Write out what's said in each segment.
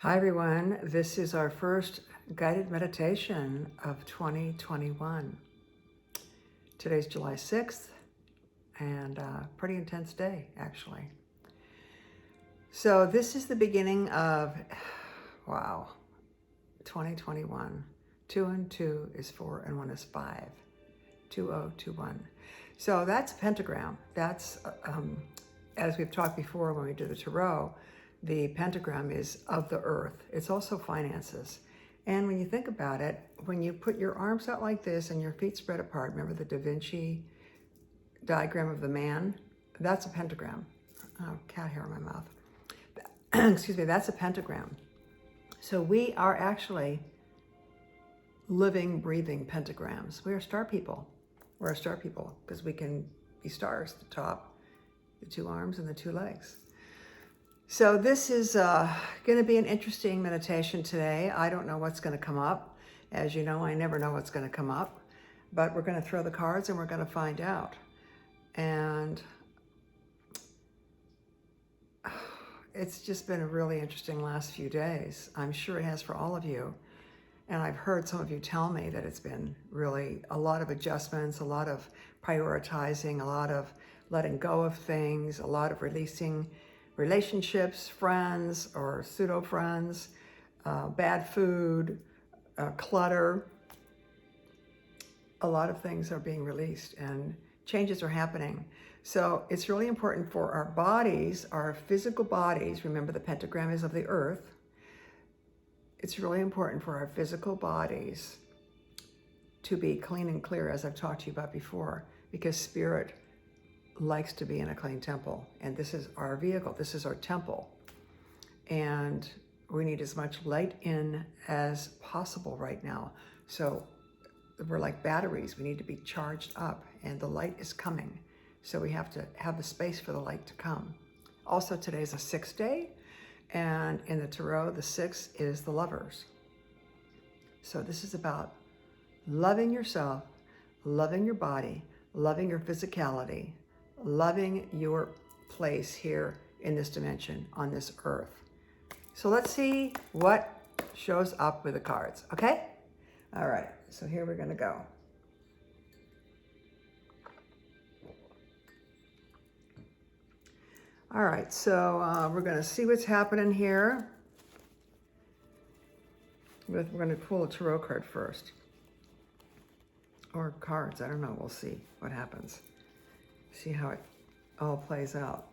Hi everyone, this is our first guided meditation of 2021. Today's July 6th and a pretty intense day actually. So this is the beginning of, wow, 2021. 2 and 2 is 4 and 1 is 5. 2021. So that's a pentagram. That's, as we've talked before when we did the tarot, the pentagram is of the earth. It's also finances. And when you think about it, when you put your arms out like this and your feet spread apart, remember the Da Vinci diagram of the man? That's a pentagram. Oh, cat hair in my mouth. Excuse me, that's a pentagram. So we are actually living, breathing pentagrams. We are star people. We're star people because we can be stars, the top, the two arms and the two legs. So this is going to be an interesting meditation today. I don't know what's going to come up. As you know, I never know what's going to come up. But we're going to throw the cards and we're going to find out. And it's just been a really interesting last few days. I'm sure it has for all of you. And I've heard some of you tell me that it's been really a lot of adjustments, a lot of prioritizing, a lot of letting go of things, a lot of releasing relationships, friends or pseudo friends, bad food, clutter. A lot of things are being released and changes are happening. So it's really important for our bodies, our physical bodies. Remember, the pentagram is of the earth. It's really important for our physical bodies to be clean and clear, as I've talked to you about before, because spirit likes to be in a clean temple. And this is our vehicle. This is our temple. And we need as much light in as possible right now. So we're like batteries. We need to be charged up and the light is coming. So we have to have the space for the light to come. Also, today's a 6th day. And in the tarot, the 6 is the lovers. So this is about loving yourself, loving your body, loving your physicality, loving your place here in this dimension, on this earth. So let's see what shows up with the cards, okay? All right, so here we're gonna go. All right, so we're gonna see what's happening here. We're gonna pull a tarot card first. Or cards, I don't know, we'll see what happens. See how it all plays out.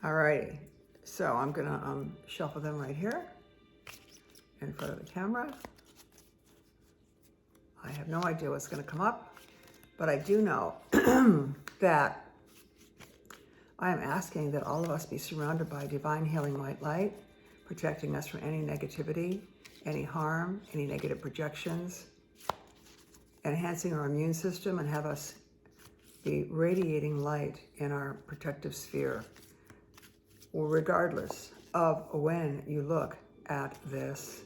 All righty, so I'm gonna shuffle them right here in front of the camera. I have no idea what's gonna come up, but I do know that I am asking that all of us be surrounded by divine healing white light, protecting us from any negativity, any harm, any negative projections, enhancing our immune system, and have us be radiating light in our protective sphere. Well, regardless of when you look at this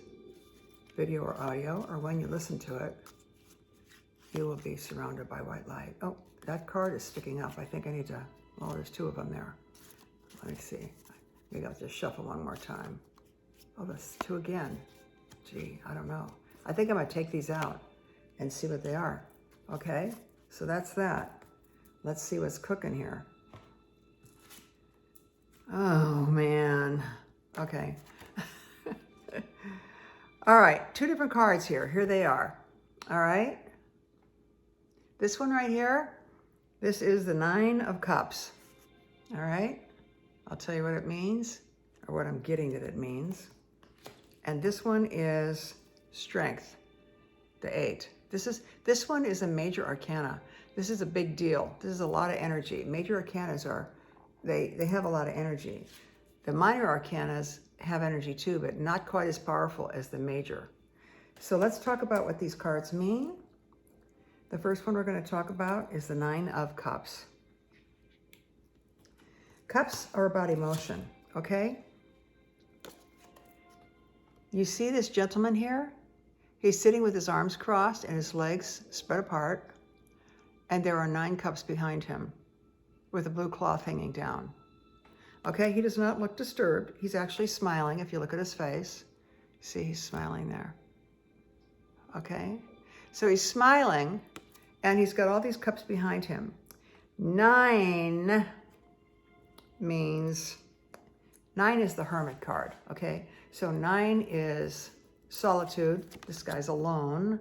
video or audio, or when you listen to it, you will be surrounded by white light. Oh, that card is sticking up. I think I need to, well, there's 2 of them there. Let me see. Maybe I'll just shuffle one more time. Oh, that's 2 again. Gee, I don't know. I think I'm gonna take these out and see what they are. Okay, so that's that. Let's see what's cooking here. Oh man, okay. All right, 2 different cards here. Here they are, all right? This one right here, this is the 9 of Cups, all right? I'll tell you what it means, or what I'm getting that it means. And this one is Strength, the 8. This one is a major arcana. This is a big deal. This is a lot of energy. Major arcanas are, they have a lot of energy. The minor arcanas have energy too, but not quite as powerful as the major. So let's talk about what these cards mean. The first one we're going to talk about is the 9 of Cups. Cups are about emotion, okay? You see this gentleman here? He's sitting with his arms crossed and his legs spread apart, and there are 9 cups behind him with a blue cloth hanging down. Okay, he does not look disturbed. He's actually smiling. If you look at his face, see, he's smiling there. Okay, so he's smiling, and he's got all these cups behind him. 9 means, 9 is the Hermit card, okay? So 9 is solitude. This guy's alone.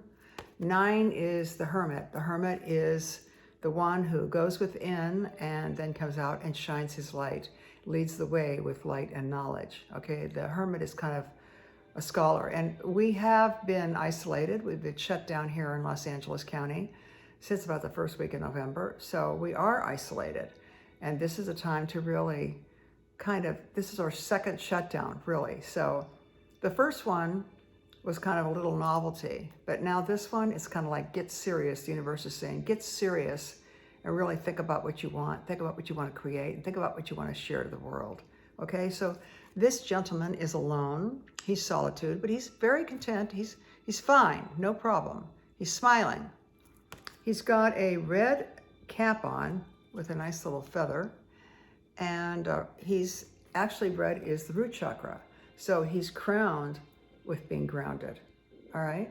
9 is the Hermit. The Hermit is the one who goes within and then comes out and shines his light, leads the way with light and knowledge, okay? The Hermit is kind of a scholar, and we have been isolated. We've been shut down here in Los Angeles County since about the first week of November, so we are isolated, and this is a time to really this is our second shutdown, really. So the first one was kind of a little novelty, but now this one is kind of like, get serious. The universe is saying, get serious and really think about what you want, think about what you want to create, and think about what you want to share to the world, okay? So this gentleman is alone. He's solitude, but he's very content. He's fine, no problem. He's smiling. He's got a red cap on with a nice little feather, and he's actually, red is the root chakra. So he's crowned with being grounded, all right?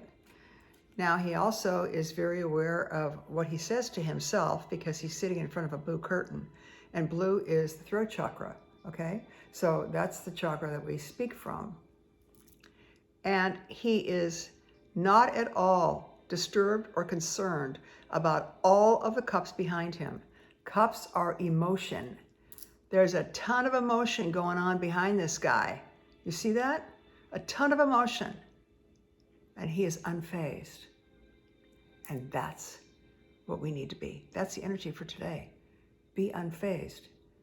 Now he also is very aware of what he says to himself because he's sitting in front of a blue curtain, and blue is the throat chakra, okay? So that's the chakra that we speak from. And he is not at all disturbed or concerned about all of the cups behind him. Cups are emotion. There's a ton of emotion going on behind this guy. You see that? A ton of emotion. And he is unfazed. And that's what we need to be. That's the energy for today. Be unfazed.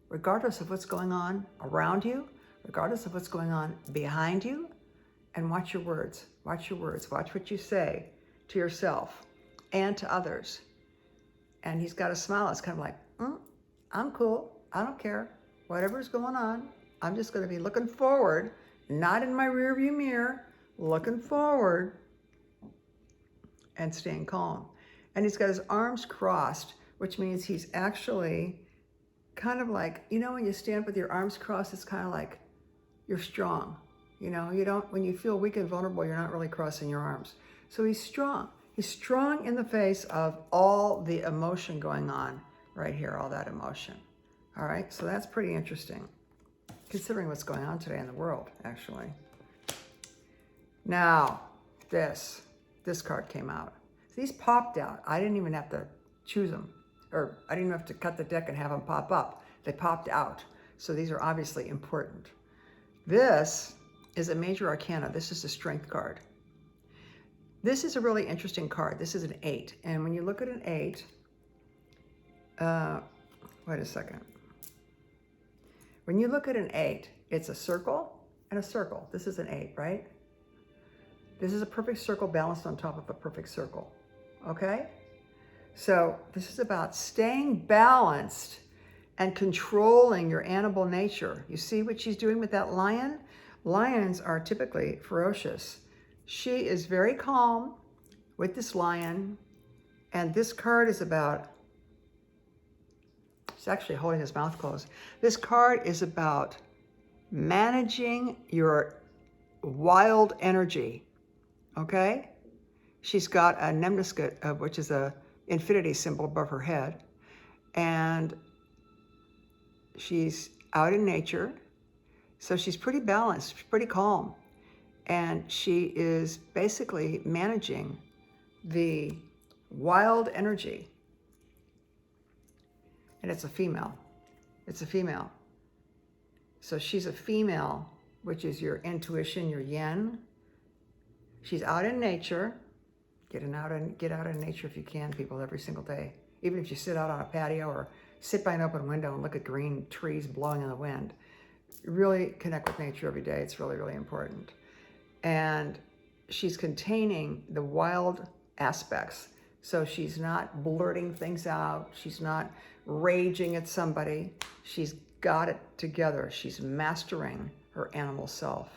Regardless of what's going on around you, regardless of what's going on behind you, and watch your words. Watch your words. Watch what you say to yourself and to others. And he's got a smile. It's kind of like, I'm cool. I don't care. Whatever's going on, I'm just going to be looking forward, not in my rearview mirror, looking forward and staying calm. And he's got his arms crossed, which means he's actually kind of like, you know, when you stand with your arms crossed, it's kind of like you're strong. You know, you don't, when you feel weak and vulnerable, you're not really crossing your arms. So he's strong. He's strong in the face of all the emotion going on right here, all that emotion. All right, so that's pretty interesting, considering what's going on today in the world, actually. Now, this card came out. These popped out. I didn't even have to choose them, or I didn't have to cut the deck and have them pop up. They popped out. So these are obviously important. This is a major arcana. This is a strength card. This is a really interesting card. This is an 8. And when you look at an 8, wait a second. When you look at an 8, it's a circle and a circle. This is an 8, right? This is a perfect circle balanced on top of a perfect circle, okay? So this is about staying balanced and controlling your animal nature. You see what she's doing with that lion? Lions are typically ferocious. She is very calm with this lion, and this card is about, he's actually holding his mouth closed. This card is about managing your wild energy, okay? She's got a Namaste, which is a infinity symbol above her head, and she's out in nature, so she's pretty balanced, pretty calm, and she is basically managing the wild energy. And it's a female. It's a female. So she's a female, which is your intuition, your yin. She's out in nature. Get out in nature if you can, people, every single day. Even if you sit out on a patio or sit by an open window and look at green trees blowing in the wind. Really connect with nature every day. It's really, really important. And she's containing the wild aspects. So she's not blurting things out. She's not raging at somebody. She's got it together. She's mastering her animal self.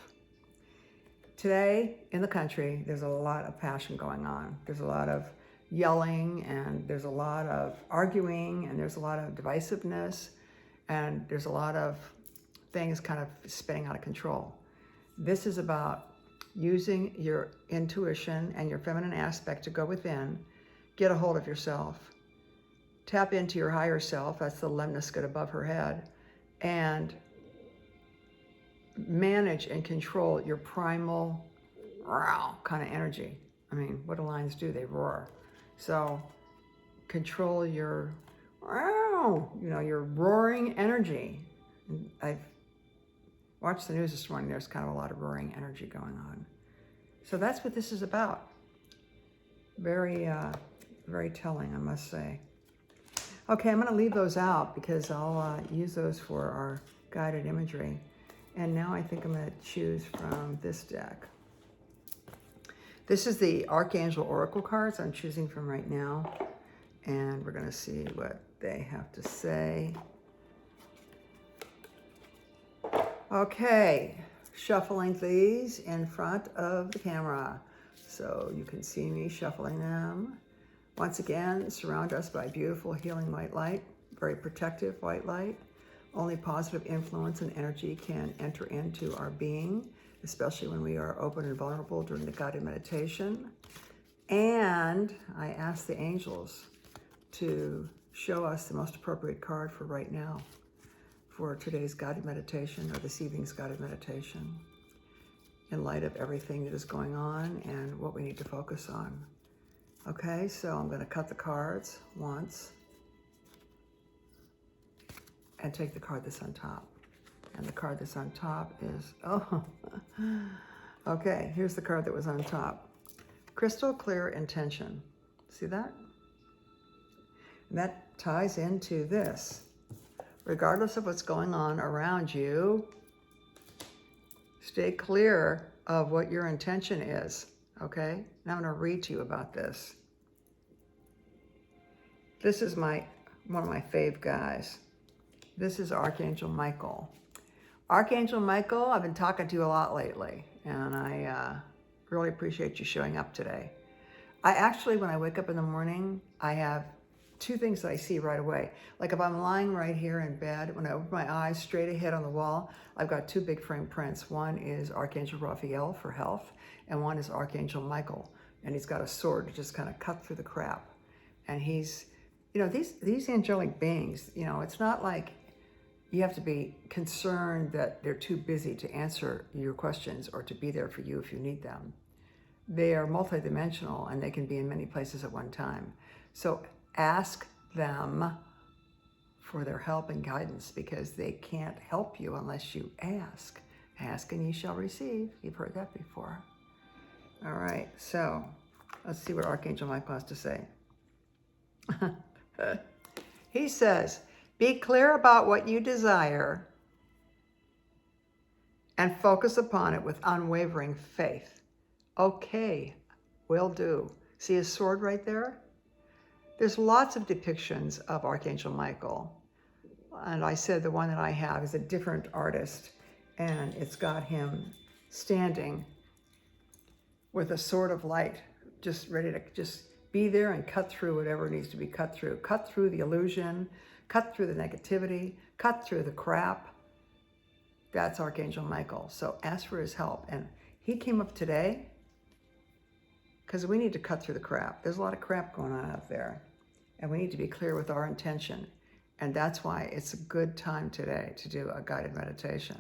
Today in the country, there's a lot of passion going on. There's a lot of yelling, and there's a lot of arguing, and there's a lot of divisiveness, and there's a lot of thing is kind of spinning out of control. This is about using your intuition and your feminine aspect to go within, get a hold of yourself, tap into your higher self, that's the lemniscate above her head, and manage and control your primal kind of energy. I mean, what do lions do? They roar. So control your, your roaring energy. I've watched the news this morning. There's kind of a lot of roaring energy going on. So that's what this is about. Very, very telling, I must say. Okay, I'm going to leave those out because I'll use those for our guided imagery. And now I think I'm going to choose from this deck. This is the Archangel Oracle cards I'm choosing from right now. And we're going to see what they have to say. Okay, shuffling these in front of the camera so you can see me shuffling them. Once again, surround us by beautiful healing white light, very protective white light. Only positive influence and energy can enter into our being, especially when we are open and vulnerable during the guided meditation. And I ask the angels to show us the most appropriate card for right now, for today's guided meditation or this evening's guided meditation, in light of everything that is going on and what we need to focus on. Okay, so I'm going to cut the cards once and take the card that's on top. And the card that's on top is, okay, here's the card that was on top. Crystal clear intention. See that? And that ties into this. Regardless of what's going on around you, stay clear of what your intention is, okay? And I'm going to read to you about this. This is one of my fave guys. This is Archangel Michael. Archangel Michael, I've been talking to you a lot lately, and I really appreciate you showing up today. I actually, when I wake up in the morning, I have two things that I see right away. Like if I'm lying right here in bed, when I open my eyes straight ahead on the wall, I've got two big frame prints. One is Archangel Raphael for health, and one is Archangel Michael. And he's got a sword to just kind of cut through the crap. And he's, these angelic beings, it's not like you have to be concerned that they're too busy to answer your questions or to be there for you if you need them. They are multidimensional and they can be in many places at one time. So ask them for their help and guidance because they can't help you unless you ask. Ask and you shall receive. You've heard that before. All right, so let's see what Archangel Michael has to say. He says, be clear about what you desire and focus upon it with unwavering faith. Okay, will do. See his sword right there? There's lots of depictions of Archangel Michael. And I said the one that I have is a different artist, and it's got him standing with a sword of light, just ready to just be there and cut through whatever needs to be cut through. Cut through the illusion, cut through the negativity, cut through the crap. That's Archangel Michael. So ask for his help. And he came up today because we need to cut through the crap. There's a lot of crap going on out there. And we need to be clear with our intention. And that's why it's a good time today to do a guided meditation.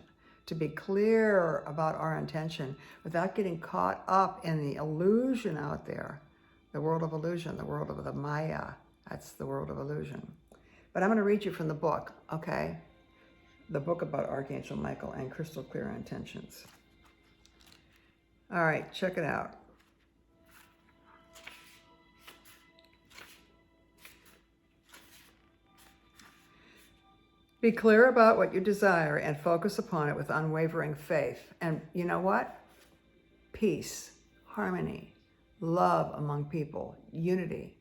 To be clear about our intention without getting caught up in the illusion out there. The world of illusion, the world of the Maya. That's the world of illusion. But I'm going to read you from the book, okay? The book about Archangel Michael and crystal clear intentions. All right, check it out. Be clear about what you desire and focus upon it with unwavering faith. And you know what? Peace, harmony, love among people, unity.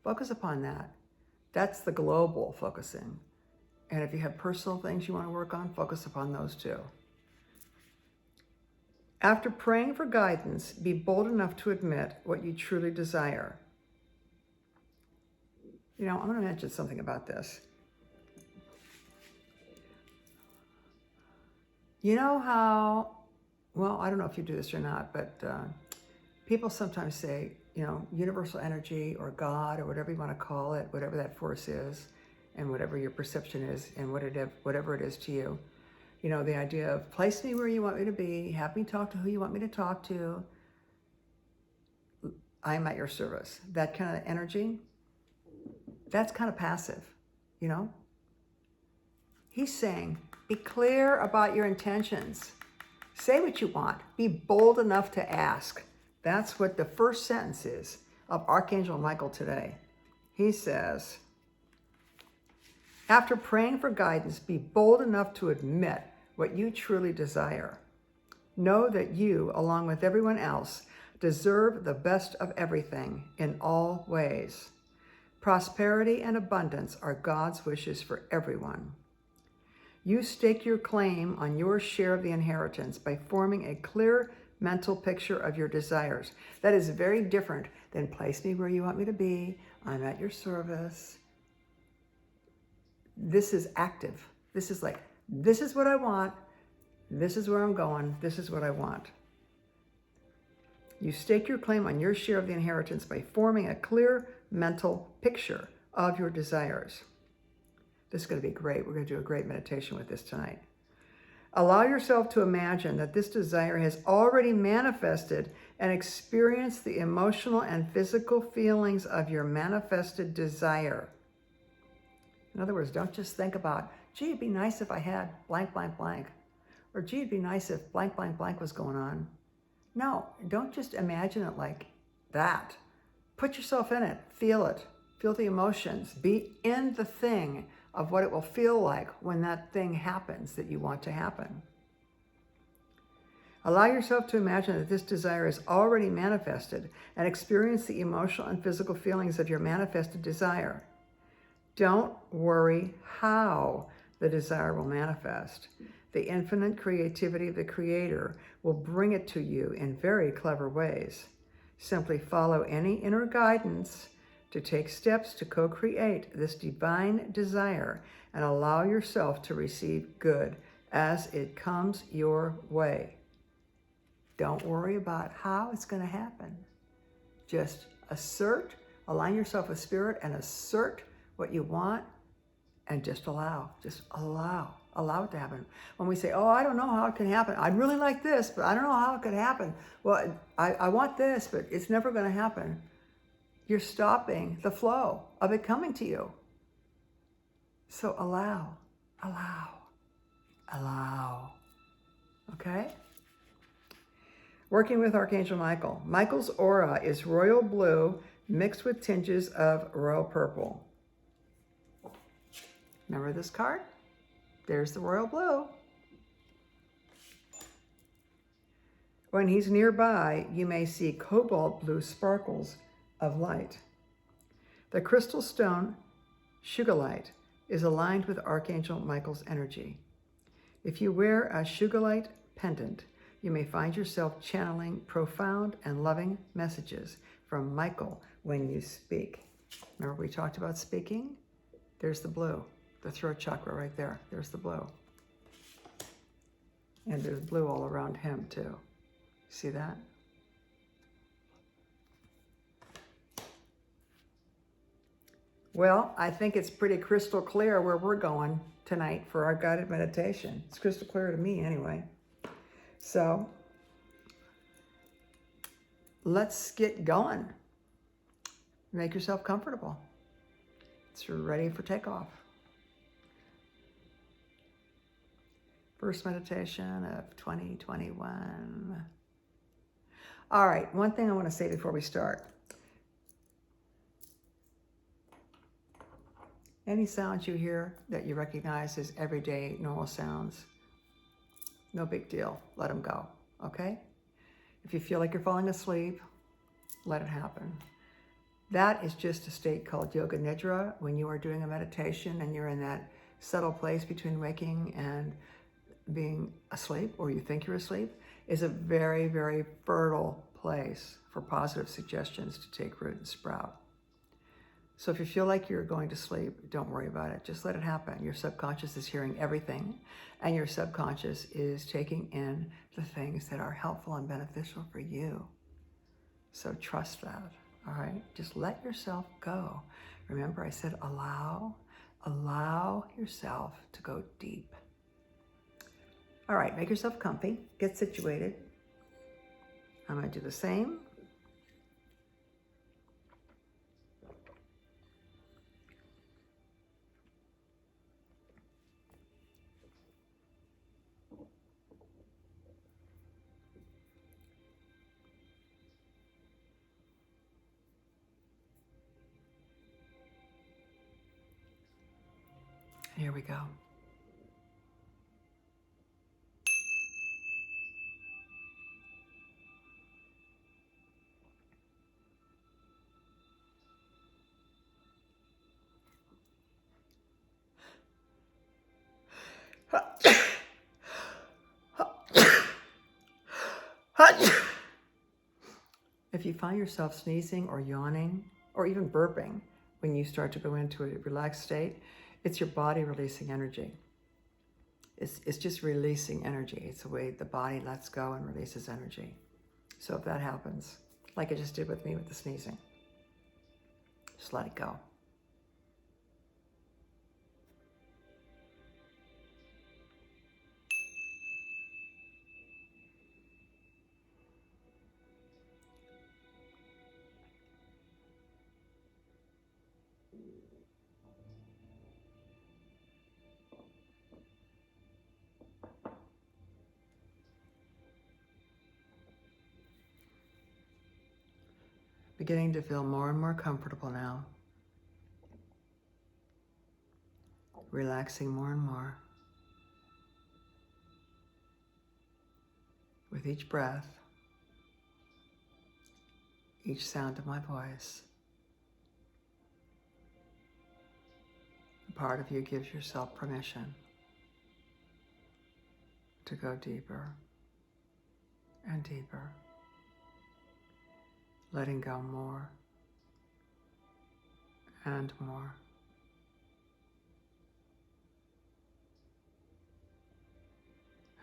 Focus upon that. That's the global focusing. And if you have personal things you want to work on, focus upon those too. After praying for guidance, be bold enough to admit what you truly desire. I'm going to mention something about this. You know how, well, I don't know if you do this or not, but people sometimes say, universal energy or God or whatever you want to call it, whatever that force is, and whatever your perception is, and whatever it is to you. The idea of place me where you want me to be, have me talk to who you want me to talk to. I am at your service. That kind of energy, that's kind of passive, He's saying, be clear about your intentions. Say what you want. Be bold enough to ask. That's what the first sentence is of Archangel Michael today. He says, after praying for guidance, be bold enough to admit what you truly desire. Know that you, along with everyone else, deserve the best of everything in all ways. Prosperity and abundance are God's wishes for everyone. You stake your claim on your share of the inheritance by forming a clear mental picture of your desires. That is very different than place me where you want me to be. I'm at your service. This is active. This is like, this is what I want. This is where I'm going. This is what I want. You stake your claim on your share of the inheritance by forming a clear mental picture of your desires. This is going to be great. We're going to do a great meditation with this tonight. Allow yourself to imagine that this desire has already manifested and experienced the emotional and physical feelings of your manifested desire. In other words, don't just think about, gee, it'd be nice if I had blank, blank, blank. Or gee, it'd be nice if blank, blank, blank was going on. No, don't just imagine it like that. Put yourself in it. Feel it. Feel the emotions. Be in the thing of what it will feel like when that thing happens that you want to happen. Allow yourself to imagine that this desire is already manifested and experience the emotional and physical feelings of your manifested desire. Don't worry how the desire will manifest. The infinite creativity of the Creator will bring it to you in very clever ways. Simply follow any inner guidance to take steps to co-create this divine desire and allow yourself to receive good as it comes your way. Don't worry about how it's going to happen. Just align yourself with Spirit and assert what you want and just allow it to happen. When we say, oh, I don't know how it can happen. I'd really like this, but I don't know how it could happen. Well, I want this, but it's never going to happen. You're stopping the flow of it coming to you. So allow. Okay? Working with Archangel Michael. Michael's aura is royal blue mixed with tinges of royal purple. Remember this card? There's the royal blue. When he's nearby, you may see cobalt blue sparkles of light. The crystal stone, Sugilite, is aligned with Archangel Michael's energy. If you wear a Sugilite pendant, you may find yourself channeling profound and loving messages from Michael when you speak. Remember we talked about speaking? There's the blue, the throat chakra right there. There's the blue. And there's blue all around him too. See that? Well, I think it's pretty crystal clear where we're going tonight for our guided meditation. It's crystal clear to me anyway. So let's get going. Make yourself comfortable. It's ready for takeoff. First meditation of 2021. All right, one thing I want to say before we start. Any sounds you hear that you recognize as everyday normal sounds, no big deal. Let them go, okay? If you feel like you're falling asleep, let it happen. That is just a state called Yoga Nidra. When you are doing a meditation and you're in that subtle place between waking and being asleep, or you think you're asleep, is a very, very fertile place for positive suggestions to take root and sprout. So if you feel like you're going to sleep, don't worry about it. Just let it happen. Your subconscious is hearing everything, and your subconscious is taking in the things that are helpful and beneficial for you. So trust that, all right? Just let yourself go. Remember I said allow yourself to go deep. All right, make yourself comfy, get situated. I'm gonna do the same. Here we go. If you find yourself sneezing or yawning or even burping when you start to go into a relaxed state, it's your body releasing energy. It's just releasing energy. It's the way the body lets go and releases energy. So if that happens, like it just did with me with the sneezing, just let it go. Beginning to feel more and more comfortable now. Relaxing more and more. With each breath, each sound of my voice, a part of you gives yourself permission to go deeper and deeper, letting go more and more.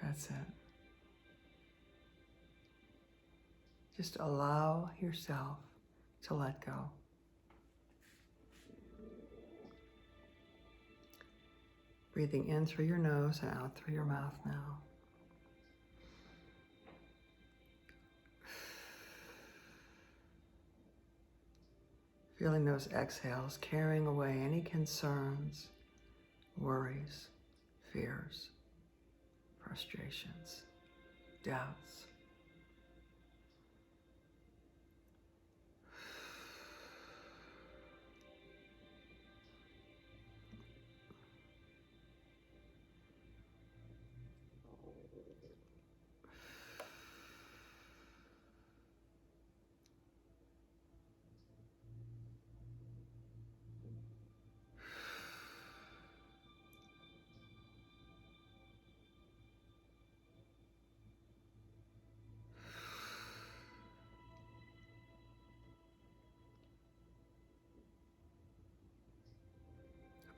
That's it. Just allow yourself to let go. Breathing in through your nose and out through your mouth now. Feeling those exhales, carrying away any concerns, worries, fears, frustrations, doubts.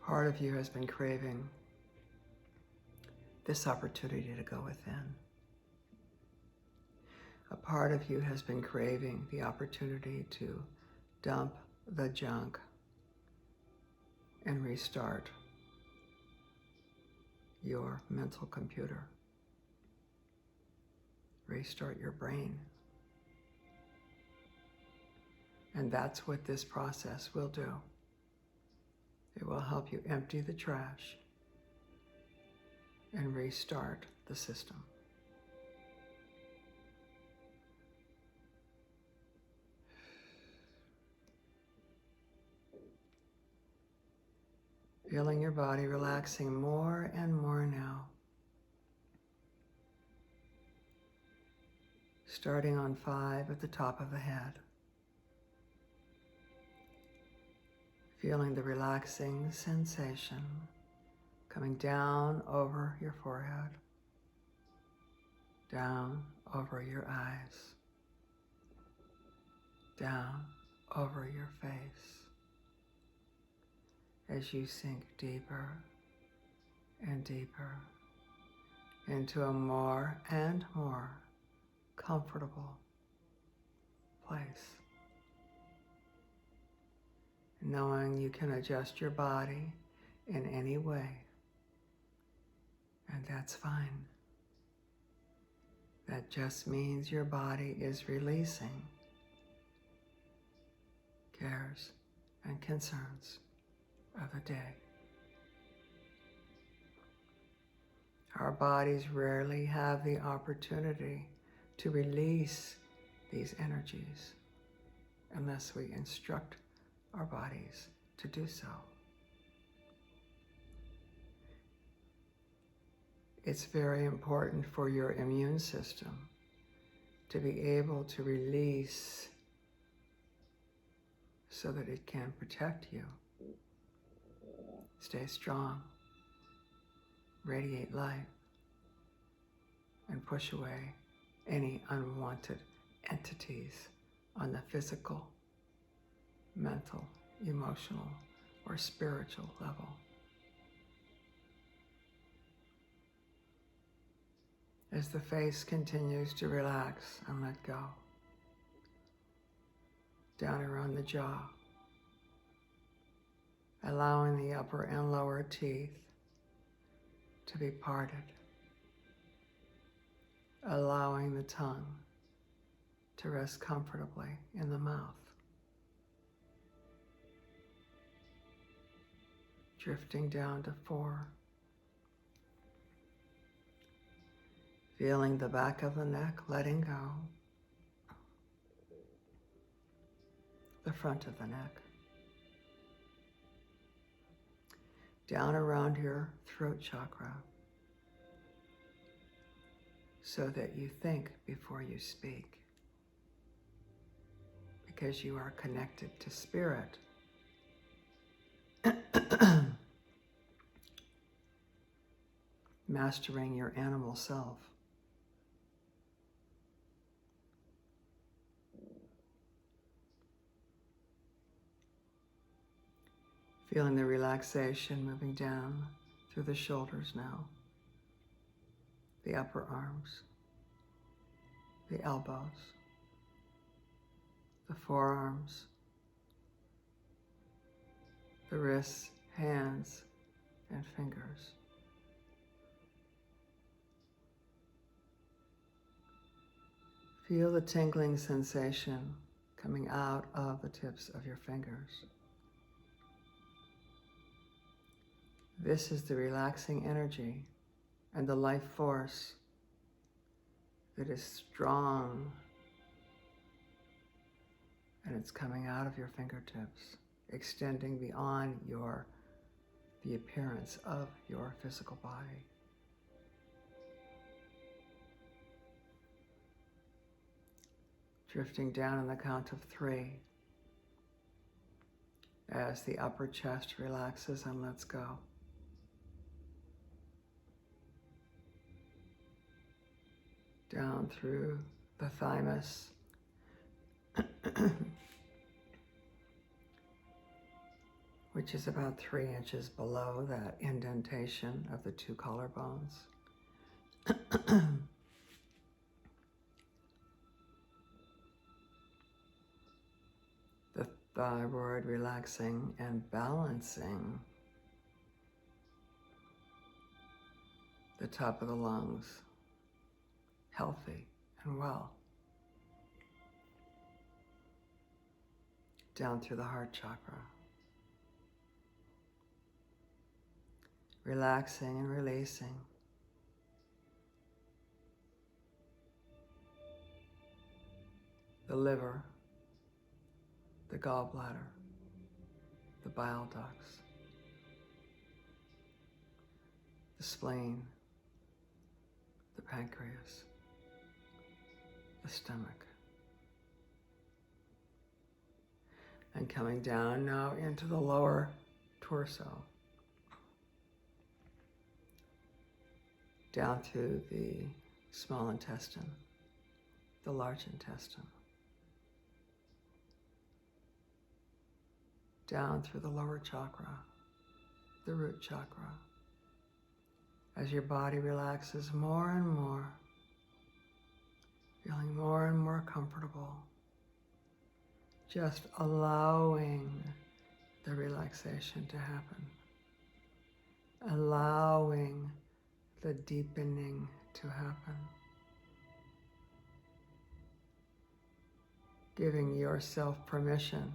Part of you has been craving this opportunity to go within. A part of you has been craving the opportunity to dump the junk and restart your mental computer. Restart your brain. And that's what this process will do. It will help you empty the trash and restart the system. Feeling your body relaxing more and more now. Starting on 5 at the top of the head. Feeling the relaxing sensation coming down over your forehead, down over your eyes, down over your face, as you sink deeper and deeper into a more and more comfortable place, knowing you can adjust your body in any way, and that's fine. That just means your body is releasing cares and concerns of the day. Our bodies rarely have the opportunity to release these energies unless we instruct our bodies to do so. It's very important for your immune system to be able to release so that it can protect you. Stay strong, radiate light, and push away any unwanted entities on the physical, mental, emotional, or spiritual level. As the face continues to relax and let go, down around the jaw, allowing the upper and lower teeth to be parted, allowing the tongue to rest comfortably in the mouth, drifting down to 4, feeling the back of the neck letting go, the front of the neck, down around your throat chakra, so that you think before you speak, because you are connected to spirit. Mastering your animal self. Feeling the relaxation moving down through the shoulders now, the upper arms, the elbows, the forearms, the wrists, hands, and fingers. Feel the tingling sensation coming out of the tips of your fingers. This is the relaxing energy and the life force that is strong, and it's coming out of your fingertips, extending beyond the appearance of your physical body. Drifting down on the count of 3 as the upper chest relaxes and lets go. Down through the thymus, which is about 3 inches below that indentation of the 2 collarbones. The thyroid relaxing and balancing the top of the lungs, healthy and well. Down through the heart chakra. Relaxing and releasing. The liver, the gallbladder, the bile ducts, the spleen, the pancreas, the stomach. And coming down now into the lower torso, down through the small intestine, the large intestine, down through the lower chakra, the root chakra. As your body relaxes more and more, feeling more and more comfortable, just allowing the relaxation to happen, allowing the deepening to happen, giving yourself permission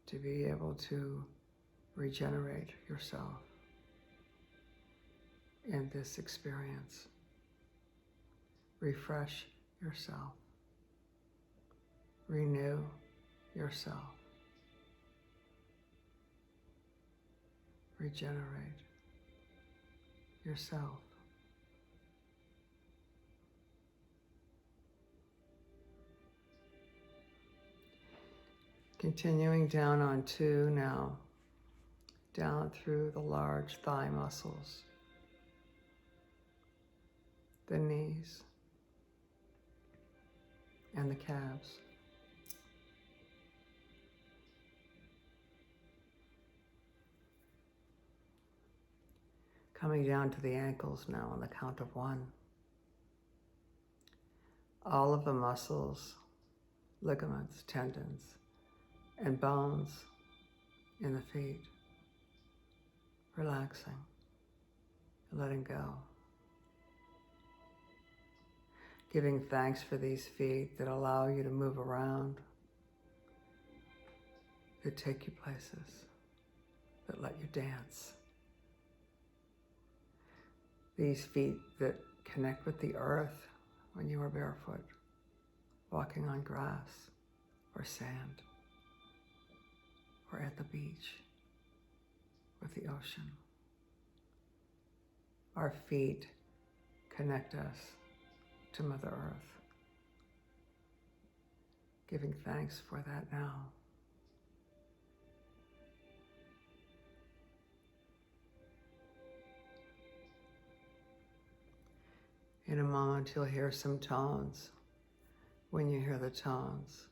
to be able to regenerate yourself in this experience. Refresh yourself. Renew yourself. Regenerate yourself. Continuing down on 2 now, down through the large thigh muscles, the knees, and the calves. Coming down to the ankles now on the count of 1. All of the muscles, ligaments, tendons, and bones in the feet, relaxing, letting go. Giving thanks for these feet that allow you to move around, that take you places, that let you dance. These feet that connect with the earth when you are barefoot, walking on grass or sand, or at the beach with the ocean. Our feet connect us to Mother Earth. Giving thanks for that now. In a moment, you'll hear some tones. When you hear the tones,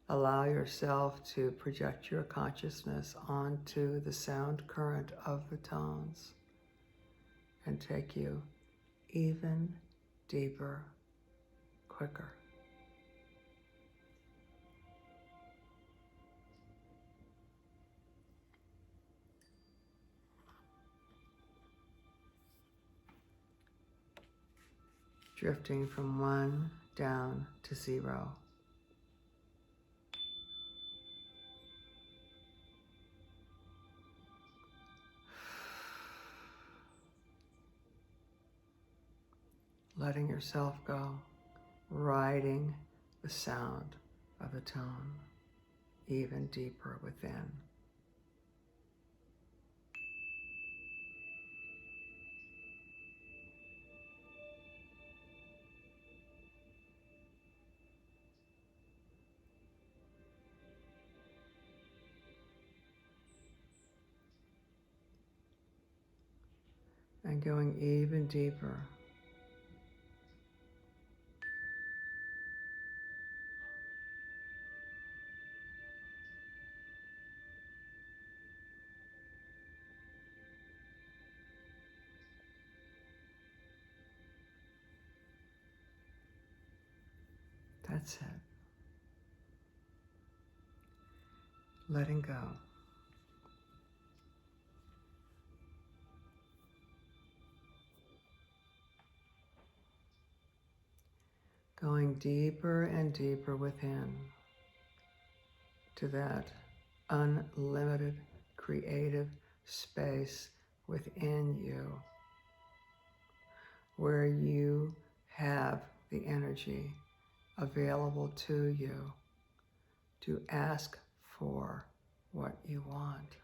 allow yourself to project your consciousness onto the sound current of the tones and take you even deeper, quicker. Drifting from 1 down to 0. Letting yourself go, riding the sound of the tone even deeper within. And going even deeper. That's it. Letting go. Going deeper and deeper within to that unlimited creative space within you where you have the energy available to you to ask for what you want.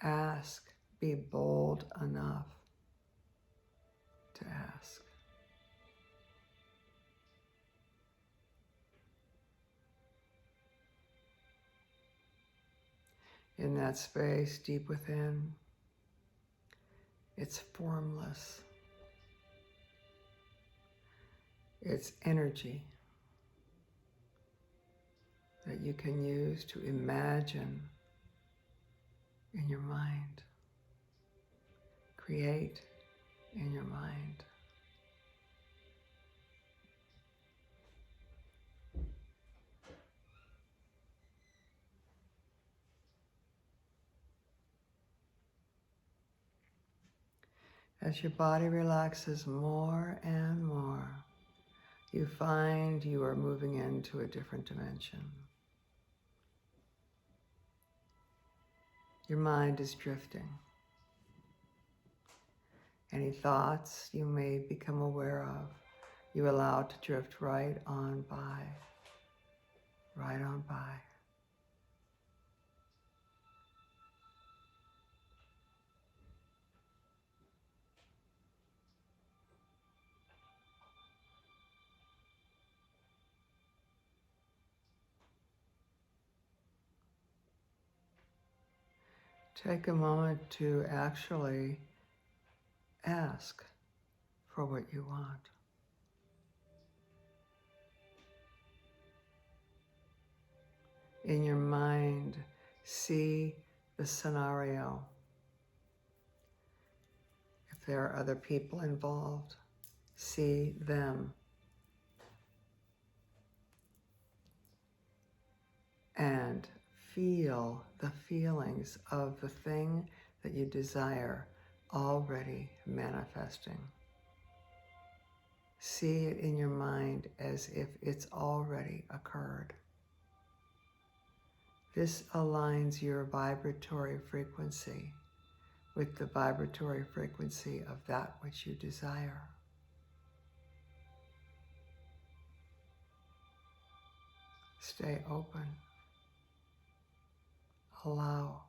Ask, be bold enough to ask. In that space deep within, it's formless. It's energy that you can use to imagine in your mind, create in your mind. As your body relaxes more and more, you find you are moving into a different dimension. Your mind is drifting. Any thoughts you may become aware of, you allow to drift right on by, right on by. Take a moment to actually ask for what you want. In your mind, see the scenario. If there are other people involved, see them. And feel the feelings of the thing that you desire already manifesting. See it in your mind as if it's already occurred. This aligns your vibratory frequency with the vibratory frequency of that which you desire. Stay open. Allow.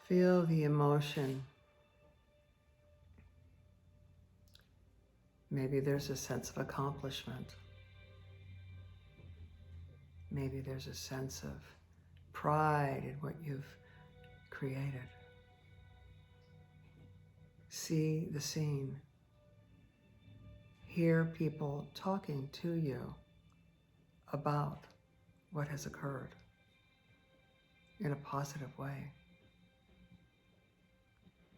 Feel the emotion. Maybe there's a sense of accomplishment. Maybe there's a sense of pride in what you've created. See the scene. Hear people talking to you about what has occurred in a positive way.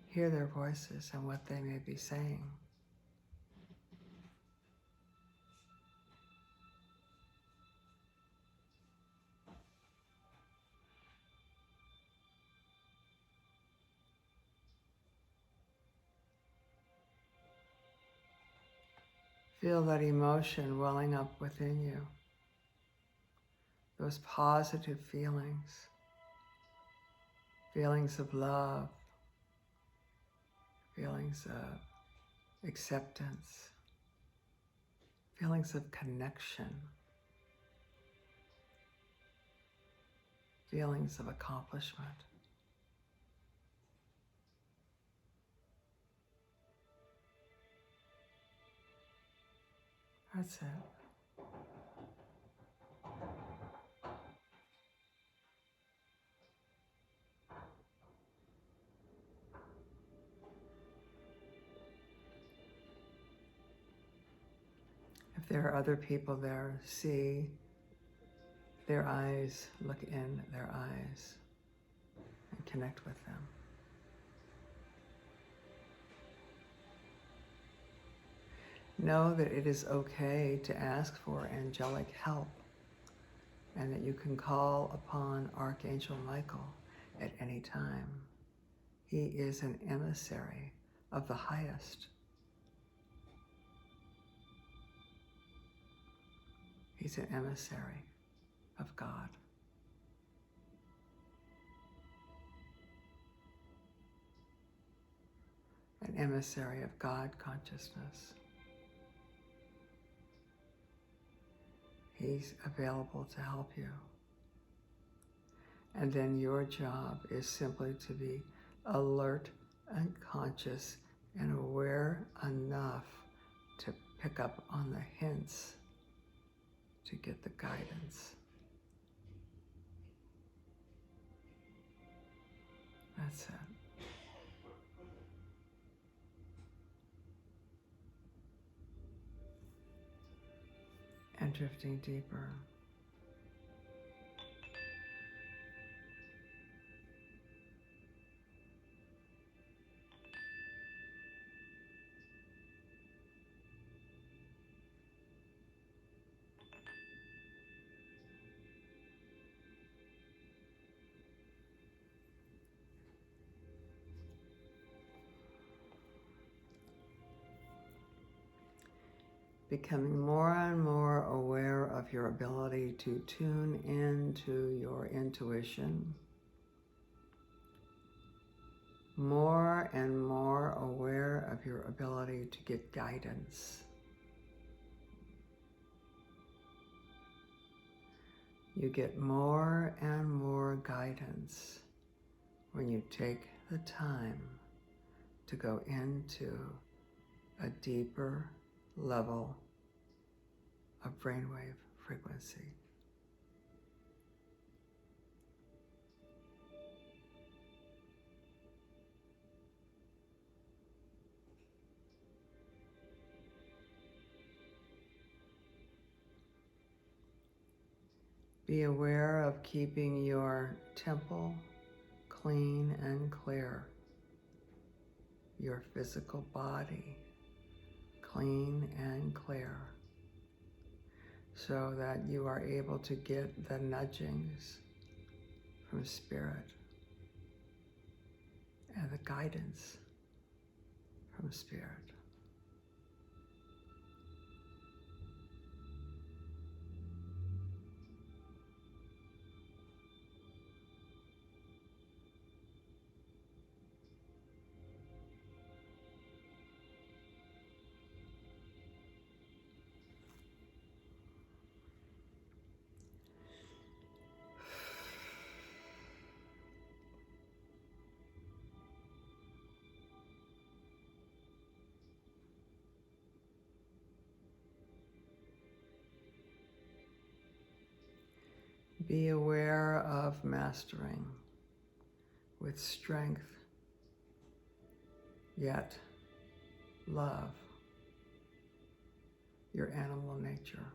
Hear their voices and what they may be saying. Feel that emotion welling up within you. Those positive feelings. Feelings of love. Feelings of acceptance. Feelings of connection. Feelings of accomplishment. That's it. If there are other people there, see their eyes, look in their eyes, and connect with them. Know that it is okay to ask for angelic help and that you can call upon Archangel Michael at any time. He is an emissary of the highest. He's an emissary of God. An emissary of God consciousness. He's available to help you. And then your job is simply to be alert and conscious and aware enough to pick up on the hints to get the guidance. That's it. And drifting deeper. Becoming more and more aware of your ability to tune into your intuition. More and more aware of your ability to get guidance. You get more and more guidance when you take the time to go into a deeper level of brainwave frequency. Be aware of keeping your temple clean and clear, your physical body clean and clear, so that you are able to get the nudgings from Spirit and the guidance from Spirit. Be aware of mastering with strength, yet love your animal nature,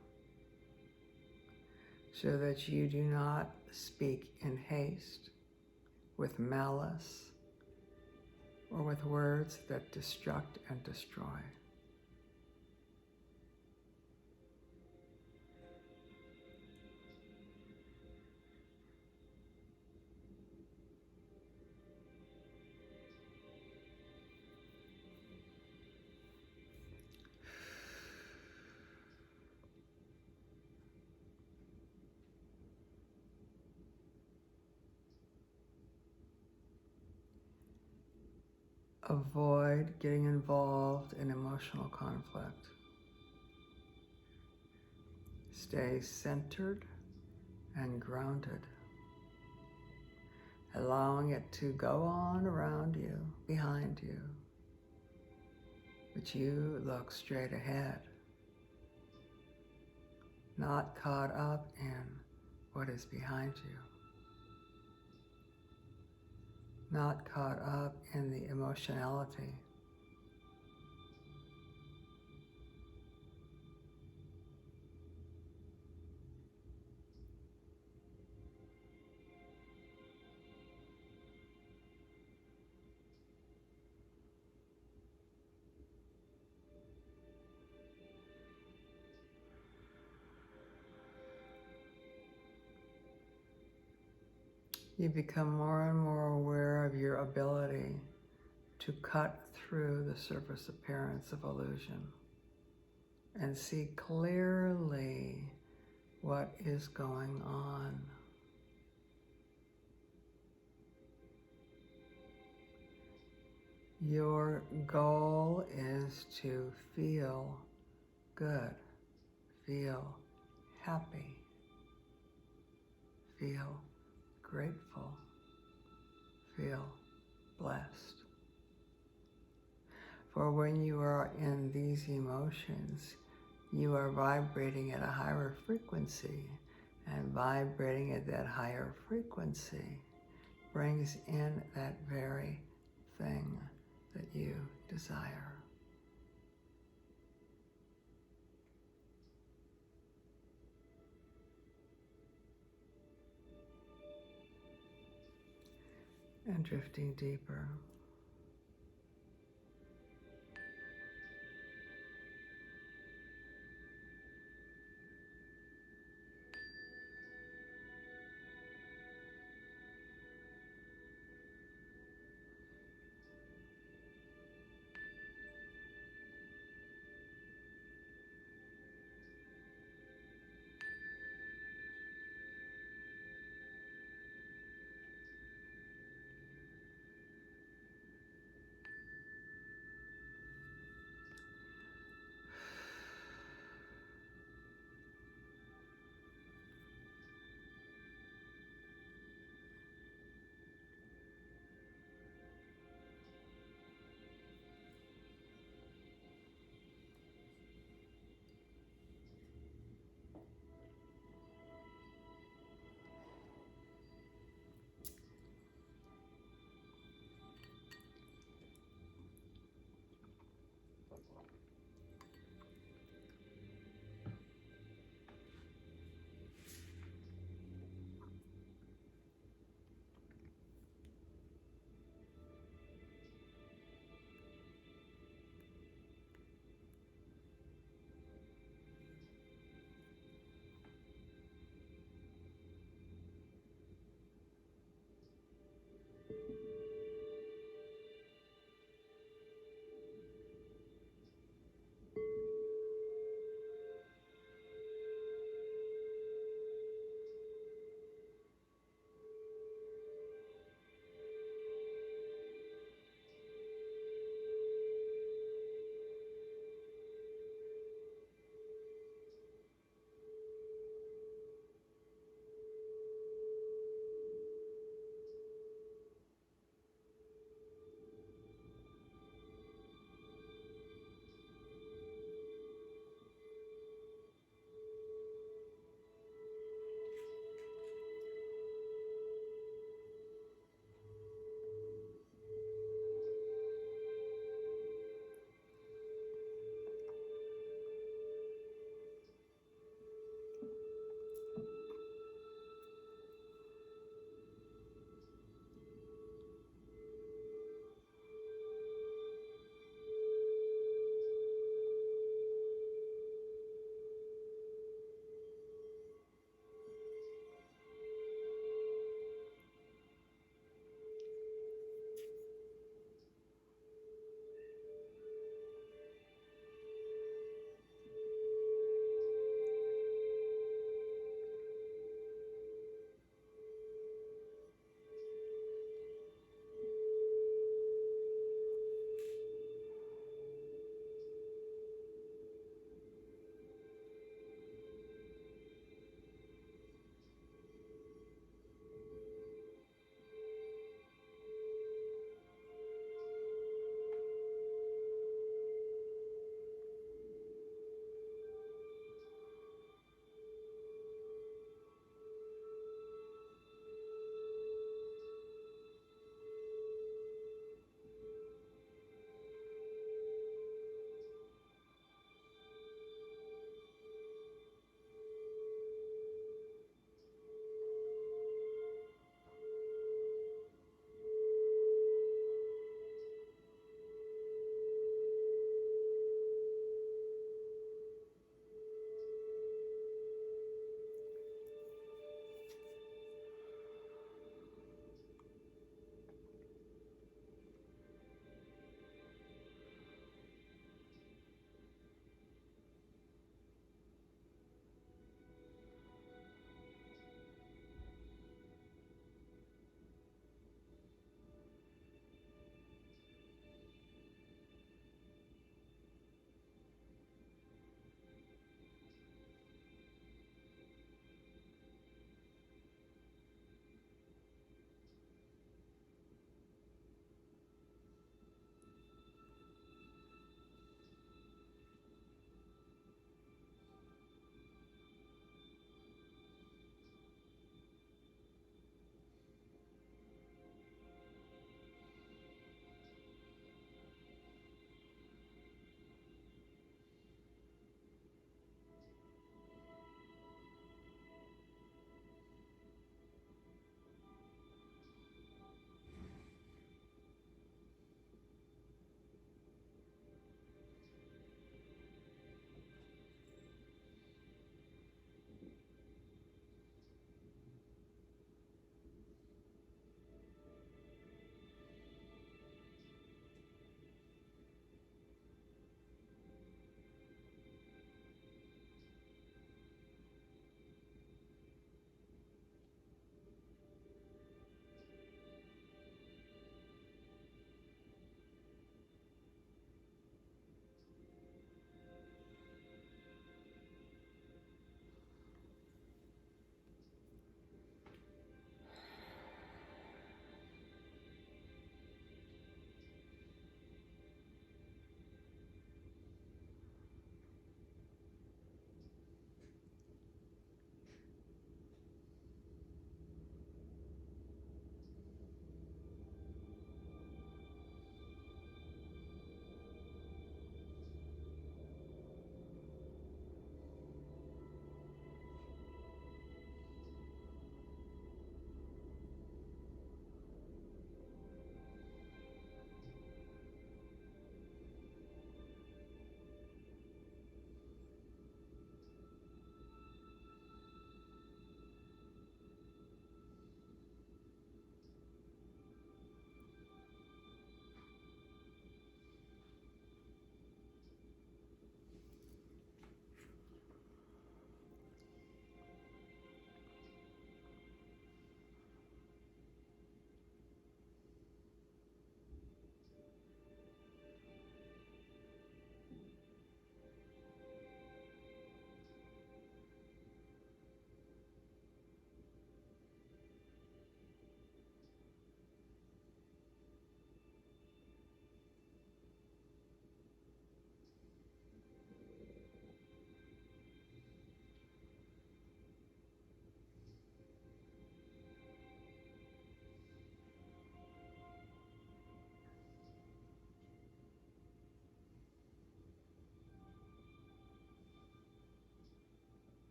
so that you do not speak in haste, with malice, or with words that destruct and destroy. Avoid getting involved in emotional conflict. Stay centered and grounded, allowing it to go on around you, behind you, but you look straight ahead, not caught up in what is behind you, not caught up in the emotionality. You become more and more aware of your ability to cut through the surface appearance of illusion and see clearly what is going on. Your goal is to feel good, feel happy, feel grateful, feel blessed. For when you are in these emotions, you are vibrating at a higher frequency, and vibrating at that higher frequency, brings in that very thing that you desire. And drifting deeper.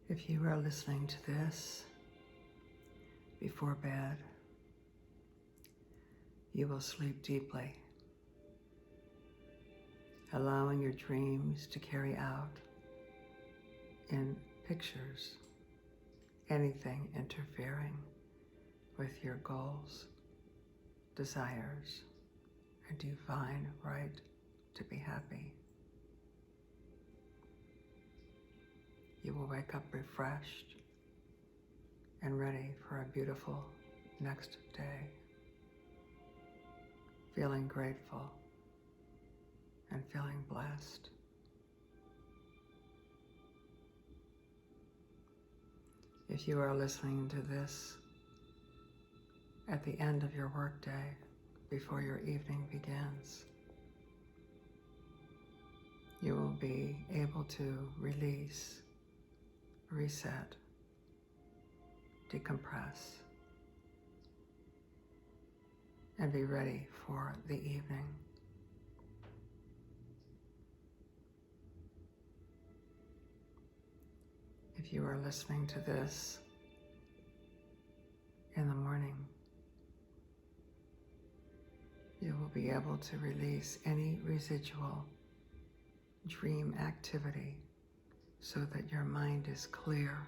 If you are listening to this before bed, you will sleep deeply, allowing your dreams to carry out in pictures, anything interfering with your goals, desires, and divine right to be happy. You will wake up refreshed and ready for a beautiful next day, feeling grateful and feeling blessed. If you are listening to this at the end of your workday, before your evening begins, you will be able to release, reset, decompress, and be ready for the evening. If you are listening to this in the morning, you will be able to release any residual dream activity so that your mind is clear,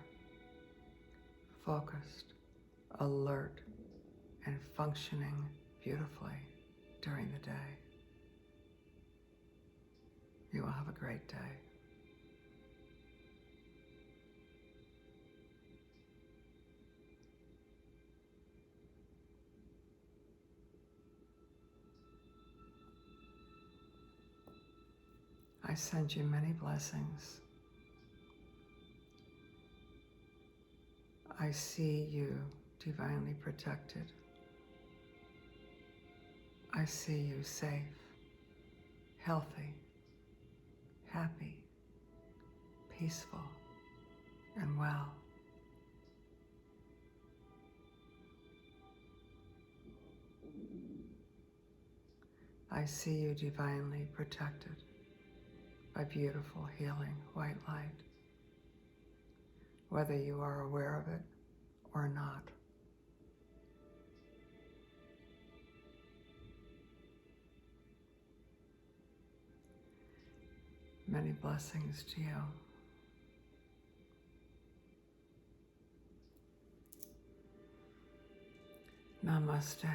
focused, alert, and functioning beautifully during the day. You will have a great day. I send you many blessings. I see you divinely protected. I see you safe, healthy, happy, peaceful, and well. I see you divinely protected by beautiful, healing white light, whether you are aware of it or not. Many blessings to you. Namaste.